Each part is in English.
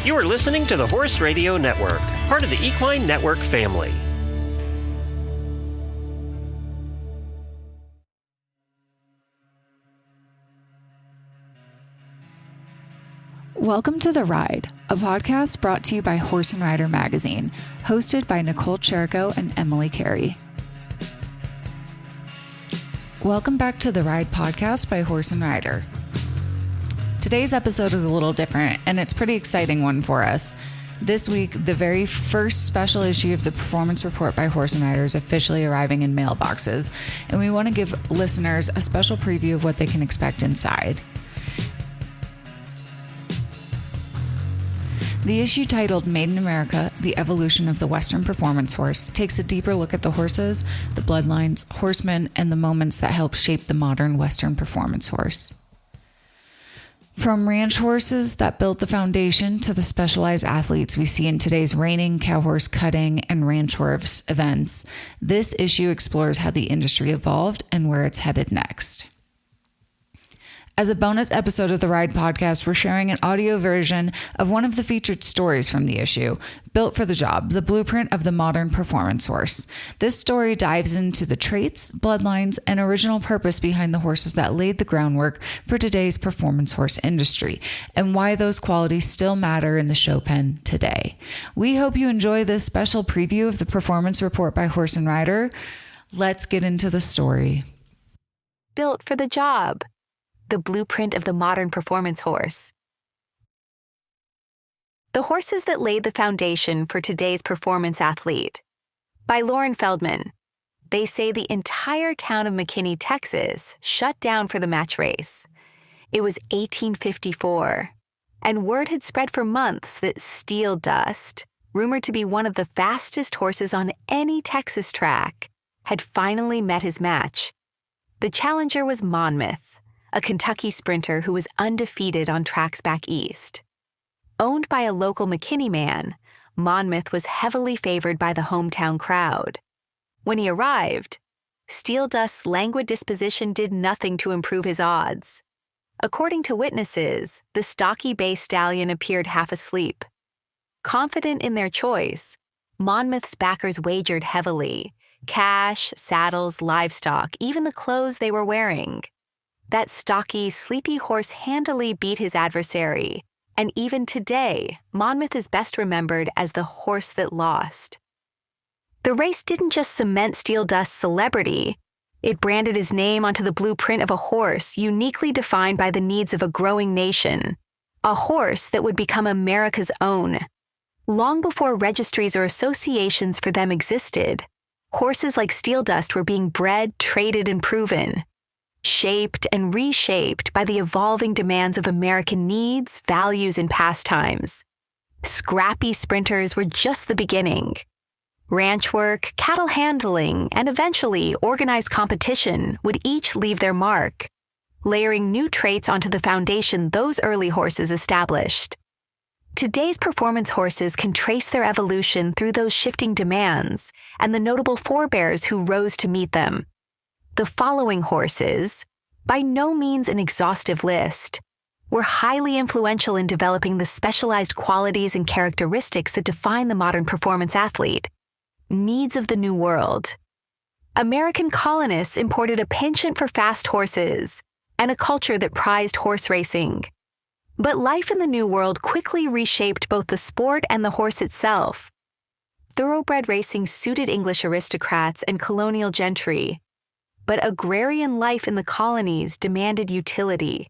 You are listening to the Horse Radio Network, part of the Equine Network family. Welcome to The Ride, a podcast brought to you by Horse&Rider magazine, hosted by Nicole Cherico and Emily Carey. Welcome back to The Ride podcast by Horse&Rider. Today's episode is a little different, and it's a pretty exciting one for us. This week, the very first special issue of the Performance Report by Horse&Rider is officially arriving in mailboxes, and we want to give listeners a special preview of what they can expect inside. The issue titled Made in America, The Evolution of the Western Performance Horse takes a deeper look at the horses, the bloodlines, horsemen, and the moments that help shape the modern Western performance horse. From ranch horses that built the foundation to the specialized athletes we see in today's reining, cow horse cutting, and ranch horse events, this issue explores how the industry evolved and where it's headed next. As a bonus episode of the Ride podcast, we're sharing an audio version of one of the featured stories from the issue, Built for the Job, the blueprint of the modern performance horse. This story dives into the traits, bloodlines, and original purpose behind the horses that laid the groundwork for today's performance horse industry, and why those qualities still matter in the show pen today. We hope you enjoy this special preview of the Performance Report by Horse&Rider. Let's get into the story. Built for the Job, the blueprint of the modern performance horse. The horses that laid the foundation for today's performance athlete. By Lauren Feldman. They say the entire town of McKinney, Texas, shut down for the match race. It was 1854, and word had spread for months that Steel Dust, rumored to be one of the fastest horses on any Texas track, had finally met his match. The challenger was Monmouth, a Kentucky sprinter who was undefeated on tracks back east. Owned by a local McKinney man, Monmouth was heavily favored by the hometown crowd. When he arrived, Steel Dust's languid disposition did nothing to improve his odds. According to witnesses, the stocky bay stallion appeared half asleep. Confident in their choice, Monmouth's backers wagered heavily: cash, saddles, livestock, even the clothes they were wearing. That stocky, sleepy horse handily beat his adversary, and even today, Monmouth is best remembered as the horse that lost. The race didn't just cement Steel Dust's celebrity, it branded his name onto the blueprint of a horse uniquely defined by the needs of a growing nation, a horse that would become America's own. Long before registries or associations for them existed, horses like Steel Dust were being bred, traded, and proven, shaped and reshaped by the evolving demands of American needs, values, and pastimes. Scrappy sprinters were just the beginning. Ranch work, cattle handling, and eventually organized competition would each leave their mark, layering new traits onto the foundation those early horses established. Today's performance horses can trace their evolution through those shifting demands and the notable forebears who rose to meet them. The following horses, by no means an exhaustive list, were highly influential in developing the specialized qualities and characteristics that define the modern performance athlete. Needs of the New World. American colonists imported a penchant for fast horses and a culture that prized horse racing. But life in the New World quickly reshaped both the sport and the horse itself. Thoroughbred racing suited English aristocrats and colonial gentry, but agrarian life in the colonies demanded utility.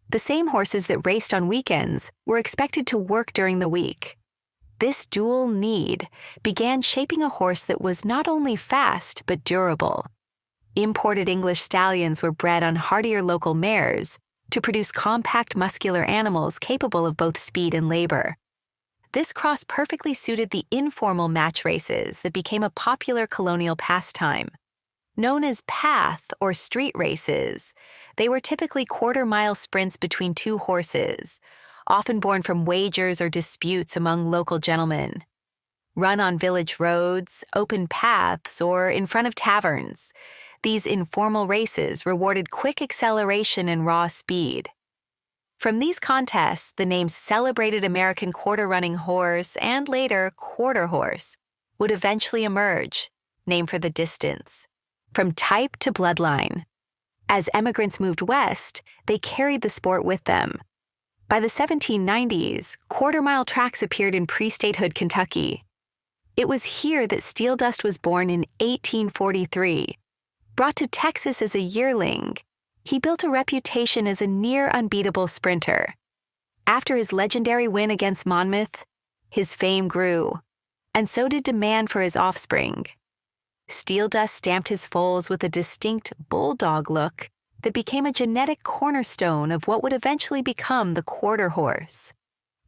The same horses that raced on weekends were expected to work during the week. This dual need began shaping a horse that was not only fast but durable. Imported English stallions were bred on hardier local mares to produce compact muscular animals capable of both speed and labor. This cross perfectly suited the informal match races that became a popular colonial pastime. Known as path or street races, they were typically quarter-mile sprints between two horses, often born from wagers or disputes among local gentlemen. Run on village roads, open paths, or in front of taverns, these informal races rewarded quick acceleration and raw speed. From these contests, the names celebrated American quarter-running horse and later quarter horse would eventually emerge, named for the distance, from type to bloodline. As emigrants moved west, they carried the sport with them. By the 1790s, quarter-mile tracks appeared in pre-statehood Kentucky. It was here that Steel Dust was born in 1843. Brought to Texas as a yearling, he built a reputation as a near-unbeatable sprinter. After his legendary win against Monmouth, his fame grew, and so did demand for his offspring. Steel Dust stamped his foals with a distinct bulldog look that became a genetic cornerstone of what would eventually become the quarter horse.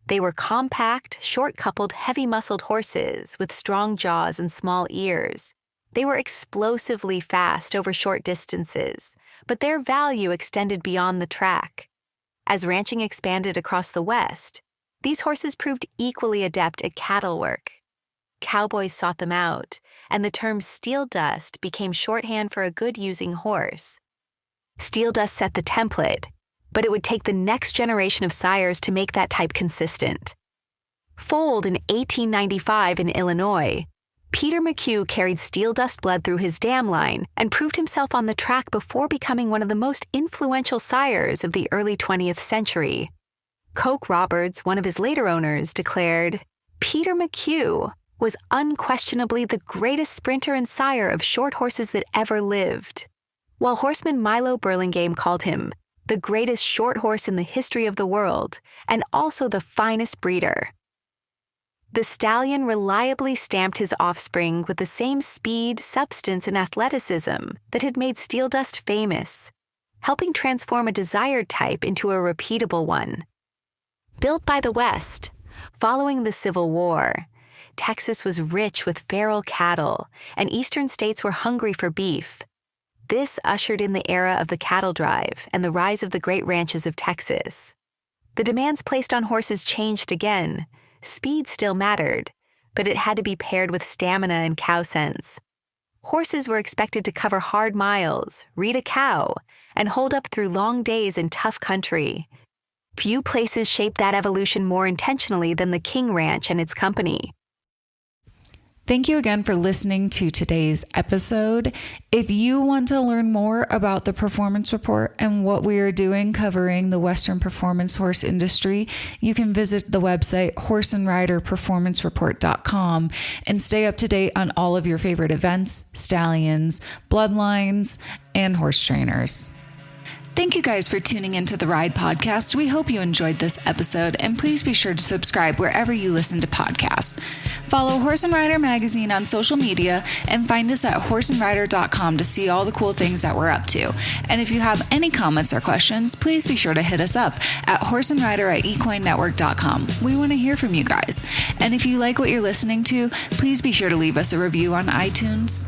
They were compact, short-coupled, heavy-muscled horses with strong jaws and small ears. They were explosively fast over short distances, but their value extended beyond the track. As ranching expanded across the West, these horses proved equally adept at cattle work. Cowboys sought them out, and the term Steel Dust became shorthand for a good-using horse. Steel Dust set the template, but it would take the next generation of sires to make that type consistent. Foaled in 1895 in Illinois, Peter McHugh carried Steel Dust blood through his dam line and proved himself on the track before becoming one of the most influential sires of the early 20th century. Coke Roberts, one of his later owners, declared, "Peter McHugh was unquestionably the greatest sprinter and sire of short horses that ever lived," while horseman Milo Burlingame called him the greatest short horse in the history of the world and also the finest breeder. The stallion reliably stamped his offspring with the same speed, substance, and athleticism that had made Steel Dust famous, helping transform a desired type into a repeatable one. Built by the West, following the Civil War, Texas was rich with feral cattle, and eastern states were hungry for beef. This ushered in the era of the cattle drive and the rise of the great ranches of Texas. The demands placed on horses changed again. Speed still mattered, but it had to be paired with stamina and cow sense. Horses were expected to cover hard miles, read a cow, and hold up through long days in tough country. Few places shaped that evolution more intentionally than the King Ranch and its company. Thank you again for listening to today's episode. If you want to learn more about the Performance Report and what we are doing covering the Western performance horse industry, you can visit the website horseandriderperformancereport.com and stay up to date on all of your favorite events, stallions, bloodlines, and horse trainers. Thank you guys for tuning into the Ride Podcast. We hope you enjoyed this episode, and please be sure to subscribe wherever you listen to podcasts. Follow Horse and Rider Magazine on social media and find us at horseandrider.com to see all the cool things that we're up to. And if you have any comments or questions, please be sure to hit us up at horseandrider@equinenetwork.com. We want to hear from you guys. And if you like what you're listening to, please be sure to leave us a review on iTunes.